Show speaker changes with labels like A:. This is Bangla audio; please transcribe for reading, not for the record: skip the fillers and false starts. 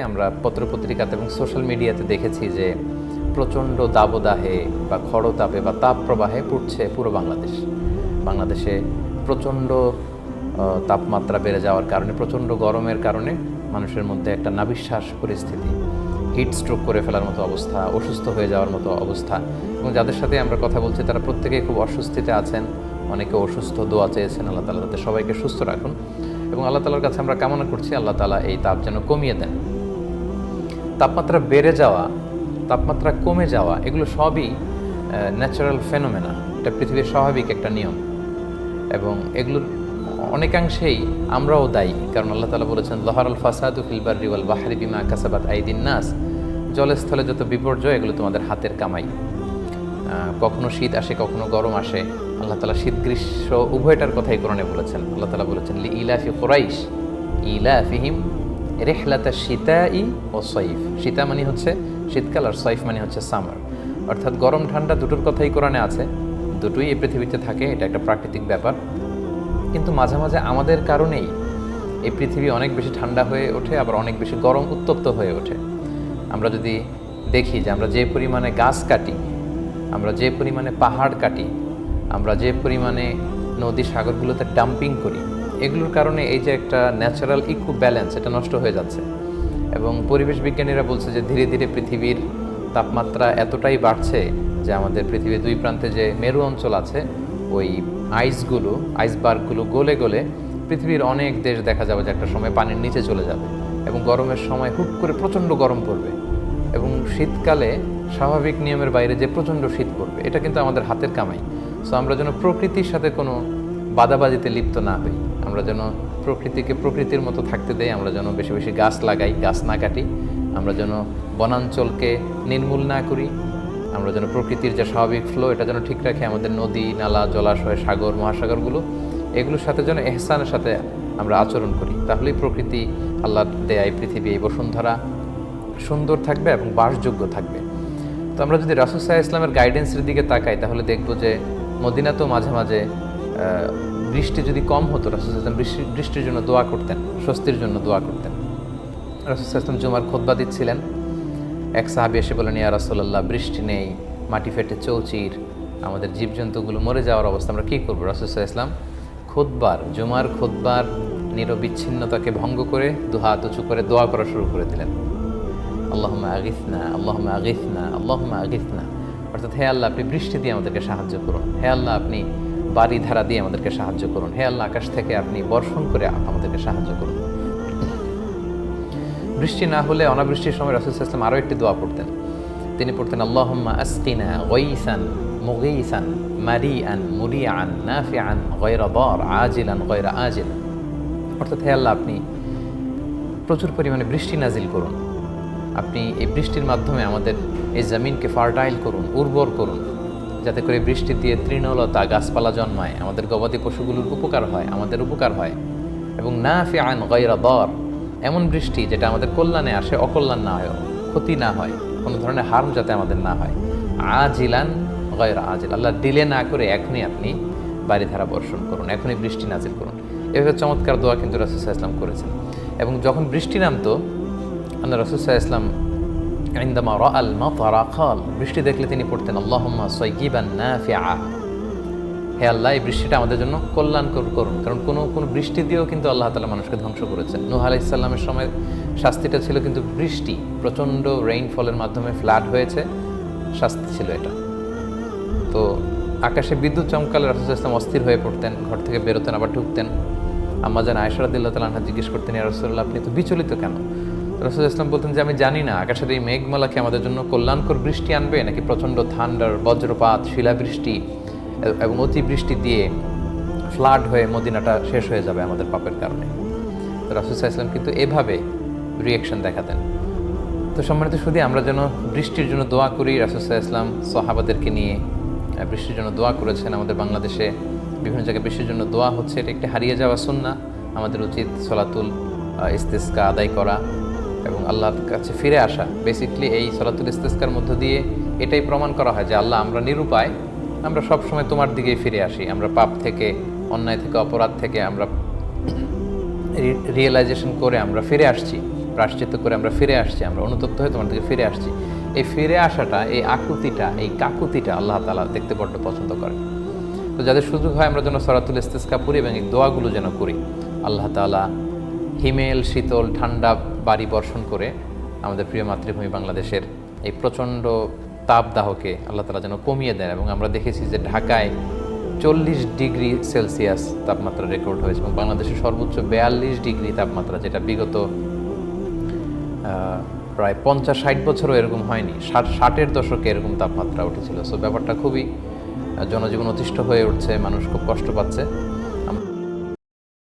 A: আমরা পত্রপত্রিকাতে এবং সোশ্যাল মিডিয়াতে দেখেছি যে প্রচণ্ড দাবদাহে বা খড়তাপে বা তাপ প্রবাহে পুড়ছে পুরো বাংলাদেশে প্রচণ্ড তাপমাত্রা বেড়ে যাওয়ার কারণে, প্রচণ্ড গরমের কারণে মানুষের মধ্যে একটা নাভিশ্বাস পরিস্থিতি, হিট স্ট্রোক করে ফেলার মতো অবস্থা, অসুস্থ হয়ে যাওয়ার মতো অবস্থা। এবং যাদের সাথে আমরা কথা বলছি তারা প্রত্যেকেই খুব অস্বস্তিতে আছেন, অনেকে অসুস্থ, দোয়া চেয়েছেন আল্লাহ তাআলা তাদের সবাইকে সুস্থ রাখুন। এবং আল্লাহ তাআলার কাছে আমরা কামনা করছি আল্লাহ তাআলা এই তাপ যেন কমিয়ে দেন। তাপমাত্রা বেড়ে যাওয়া, তাপমাত্রা কমে যাওয়া, এগুলো সবই ন্যাচারাল ফেনোমেনা, এটা পৃথিবীর স্বাভাবিক একটা নিয়ম। এবং এগুলোর অনেকাংশেই আমরাও দায়ী, কারণ আল্লাহ তাআলা বলেছেন লাহারাল ফাসাদু ফিল বাররি ওয়াল বাহরি বিমা কাসাবাত আইদিন নাস, জলে স্থলে যত বিপর্যয় এগুলো তোমাদের হাতের কামাই। কখনো শীত আসে, কখনো গরম আসে। আল্লাহ তাআলা শীত গ্রীষ্ম উভয়টার কথাই কোরআনে বলেছেন। আল্লাহ তাআলা বলেছেন লি ইলাফি কুরাইশ ইলাফিহিম রেহলাতা শীতাই ও সইফ। শীতা মানে হচ্ছে শীতকাল, আর সইফ মানে হচ্ছে সামার। অর্থাৎ গরম ঠান্ডা দুটোর কথাই কোরআনে আছে, দুটোই এই পৃথিবীতে থাকে, এটা একটা প্রাকৃতিক ব্যাপার। কিন্তু মাঝে মাঝে আমাদের কারণেই এই পৃথিবী অনেক বেশি ঠান্ডা হয়ে ওঠে, আবার অনেক বেশি গরম উত্তপ্ত হয়ে ওঠে। আমরা যদি দেখি যে আমরা যে পরিমাণে গাছ কাটি, আমরা যে পরিমাণে পাহাড় কাটি, আমরা যে পরিমাণে নদী সাগরগুলোতে ডাম্পিং করি, এগুলোর কারণে এই যে একটা ন্যাচারাল ইকো ব্যালেন্স, এটা নষ্ট হয়ে যাচ্ছে। এবং পরিবেশ বিজ্ঞানীরা বলছে যে ধীরে ধীরে পৃথিবীর তাপমাত্রা এতটাই বাড়ছে যে আমাদের পৃথিবীর দুই প্রান্তে যে মেরু অঞ্চল আছে, ওই আইসবার্গগুলো গলে গলে পৃথিবীর অনেক দেশ দেখা যাবে যে একটা সময় পানির নিচে চলে যাবে, এবং গরমের সময় হুট করে প্রচণ্ড গরম পড়বে, এবং শীতকালে স্বাভাবিক নিয়মের বাইরে যে প্রচণ্ড শীত পড়বে। এটা কিন্তু আমাদের হাতের কামাই। সো আমরা যেন প্রকৃতির সাথে কোনো বাদাবাজিতে লিপ্ত না হই, আমরা যেন প্রকৃতিকে প্রকৃতির মতো থাকতে দেই, আমরা যেন বেশি বেশি গাছ লাগাই, গাছ না কাটি, আমরা যেন বনাঞ্চলকে নির্মূল না করি, আমরা যেন প্রকৃতির যে স্বাভাবিক ফ্লো এটা যেন ঠিক রাখি, আমাদের নদী নালা জলাশয় সাগর মহাসাগরগুলো, এগুলোর সাথে যেন এহসানের সাথে আমরা আচরণ করি। তাহলেই প্রকৃতি আল্লাহর দেয়া এই পৃথিবী, এই বসুন্ধরা সুন্দর থাকবে এবং বাসযোগ্য থাকবে। তো আমরা যদি রাসূল সাল্লাল্লাহু আলাইহি ওয়াসাল্লামের গাইডেন্সের দিকে তাকাই, তাহলে দেখব যে মদিনাতেও মাঝে মাঝে বৃষ্টি যদি কম হতো, রাসূল সাল্লাল্লাহু আলাইহি ওয়াসাল্লাম বৃষ্টির জন্য দোয়া করতেন, স্বস্তির জন্য দোয়া করতেন। রাসূল সাল্লাল্লাহু আলাইহি ওয়াসাল্লাম জুমার খুতবা দিচ্ছিলেন, এক সাহাবী এসে বলেন ইয়া রাসূলুল্লাহ, বৃষ্টি নেই, মাটি ফেটে চৌচির, আমাদের জীবজন্তুগুলো মরে যাওয়ার অবস্থা, আমরা কী করবো? রাসূল সাল্লাল্লাহু আলাইহি ওয়াসাল্লাম জুমার খুতবার নিরবিচ্ছিন্নতাকে ভঙ্গ করে দুহাত উঁচু করে দোয়া করা শুরু করে দিলেন, আল্লাহুম্মা আগিথনা, আল্লাহুম্মা আগিথনা, আল্লাহুম্মা আগিথনা। অর্থাৎ হে আল্লাহ, আপনি বৃষ্টি দিয়ে আমাদেরকে সাহায্য করুন, হে আল্লাহ আপনি বাড়ি ধারা দিয়ে আমাদেরকে সাহায্য করুন, হে আল্লাহ আকাশ থেকে আপনি বর্ষণ করে আমাদেরকে সাহায্য করুন। বৃষ্টি না হলে অনাবৃষ্টির সময় রাসূল সাল্লাল্লাহু আলাইহি ওয়াসাল্লাম আরও একটি দোয়া পড়তেন। তিনি পড়তেন আল্লাহুম্মা আসকিনা গাইসান মুগীসান মারিআন মুরিআন নাফিআন গায়রা দার আজিলান গায়রা আজিল। অর্থাৎ হে আল্লাহ, আপনি প্রচুর পরিমাণে বৃষ্টি নাজিল করুন, আপনি এই বৃষ্টির মাধ্যমে আমাদের এই জমিনকে ফার্টাইল করুন, উর্বর করুন, যাতে করে বৃষ্টি দিয়ে তৃণলতা গাছপালা জন্মায়, আমাদের গবাদি পশুগুলোর উপকার হয়, আমাদের উপকার হয়। এবং নাফিআন গায়রা দার, এমন বৃষ্টি যেটা আমাদের কল্যাণে আসে, অকল্যাণ না হয়, ক্ষতি না হয়, কোনো ধরনের হার্ম যাতে আমাদের না হয়। আজিলান গায়রা আজিল, আল্লাহ ডিলে না করে এখনই আপনি বারিধারা বর্ষণ করুন, এখনই বৃষ্টি নাজিল করুন। এভাবে চমৎকার দোয়া কিন্তু রাসূল সাল্লাল্লাহু আলাইহি ওয়াসাল্লাম করেছেন। এবং যখন বৃষ্টি নামতো, আল্লাহ রাসূল সাল্লাল্লাহু আলাইহি ওয়াসাল্লাম ইনদামা রাআল মাতারা ক্বাল, বৃষ্টি দেখলে তিনি পড়তেন আল্লাহুম্মা সাইয়িবান নাফিআ, হে আল্লাহ এই বৃষ্টিটা আমাদের জন্য কল্যাণকর করুন। কারণ কোনো বৃষ্টি দিয়েও কিন্তু আল্লাহ তাআলা মানুষকে ধ্বংস করেছেন। নূহ আলাইহিস সালামের সময় শাস্তিটা ছিল কিন্তু বৃষ্টি, প্রচণ্ড রেইনফলের মাধ্যমে ফ্লাড হয়েছে, শাস্তি ছিল এটা। তো আকাশে বিদ্যুৎ চমকালে রাসূল সাল্লাল্লাহু আলাইহি ওয়াসাল্লাম অস্থির হয়ে পড়তেন, ঘর থেকে বেরোতেন, আবার ঢুকতেন। আম্মা জান আয়েশা রাদিয়াল্লাহু তাআলা আনহা জিজ্ঞেস করতেন ইয়া রাসূলুল্লাহ, আপনি তো বিচলিত কেন? রাসূল সাল্লাল্লাহু আলাইহি ওয়াসাল্লাম বলতেন যে আমি জানি না আকাশের এই মেঘমালা কি আমাদের জন্য কল্যাণকর বৃষ্টি আনবে, নাকি প্রচণ্ড থান্ডার, বজ্রপাত, শিলাবৃষ্টি এবং অতিবৃষ্টি দিয়ে ফ্লাড হয়ে মদিনাটা শেষ হয়ে যাবে আমাদের পাপের কারণে। তো রাসূল সাল্লাল্লাহু আলাইহি ওয়াসাল্লাম কিন্তু এভাবে রিঅ্যাকশন দেখাতেন। তো সম্মানিত শুধু আমরা যেন বৃষ্টির জন্য দোয়া করি। রাসূল সাল্লাল্লাহু আলাইহি ওয়াসাল্লাম সাহাবাদেরকে নিয়ে বৃষ্টির জন্য দোয়া করেছেন। আমাদের বাংলাদেশে বিভিন্ন জায়গায় বৃষ্টির জন্য দোয়া হচ্ছে, এটা একটি হারিয়ে যাওয়া সুন্নাহ। আমাদের উচিত সলাতুল ইস্তিসকা আদায় করা এবং আল্লাহর কাছে ফিরে আসা। বেসিকলি এই সলাতুল ইস্তিসকার মধ্য দিয়ে এটাই প্রমাণ করা হয় যে আল্লাহ, আমরা নিরুপায়, আমরা সবসময় তোমার দিকেই ফিরে আসি। আমরা পাপ থেকে, অন্যায় থেকে, অপরাধ থেকে আমরা রিয়েলাইজেশন করে আমরা ফিরে আসছি। প্রায়শ্চিত্ত করে আমরা ফিরে আসছি, আমরা অনুতপ্ত হয়ে তোমার দিকে ফিরে আসছি। এই ফিরে আসাটা, এই আকুতিটা, এই কাকুতিটা আল্লাহ তাআলা দেখতে বড্ড পছন্দ করে। তো যাদের সুযোগ হয় আমরা যেন সূরাতুল ইস্তিসকা পড়ি এবং এই দোয়াগুলো যেন করি। আল্লাহ তাআলা হিমেল শীতল ঠান্ডা বাড়ি বর্ষণ করে আমাদের প্রিয় মাতৃভূমি বাংলাদেশের এই প্রচণ্ড তাপদাহকে আল্লাহ তাআলা যেন কমিয়ে দেন। এবং আমরা দেখেছি যে ঢাকায় 40 ডিগ্রি সেলসিয়াস তাপমাত্রা রেকর্ড হয়েছে এবং বাংলাদেশের সর্বোচ্চ 42 ডিগ্রি তাপমাত্রা, যেটা বিগত প্রায় 50-60 বছরও এরকম হয়নি। 60-এর দশকে এরকম তাপমাত্রা উঠেছিল। সো ব্যাপারটা খুবই জনজীবন অতিষ্ঠ হয়ে উঠছে, মানুষ খুব কষ্ট পাচ্ছে।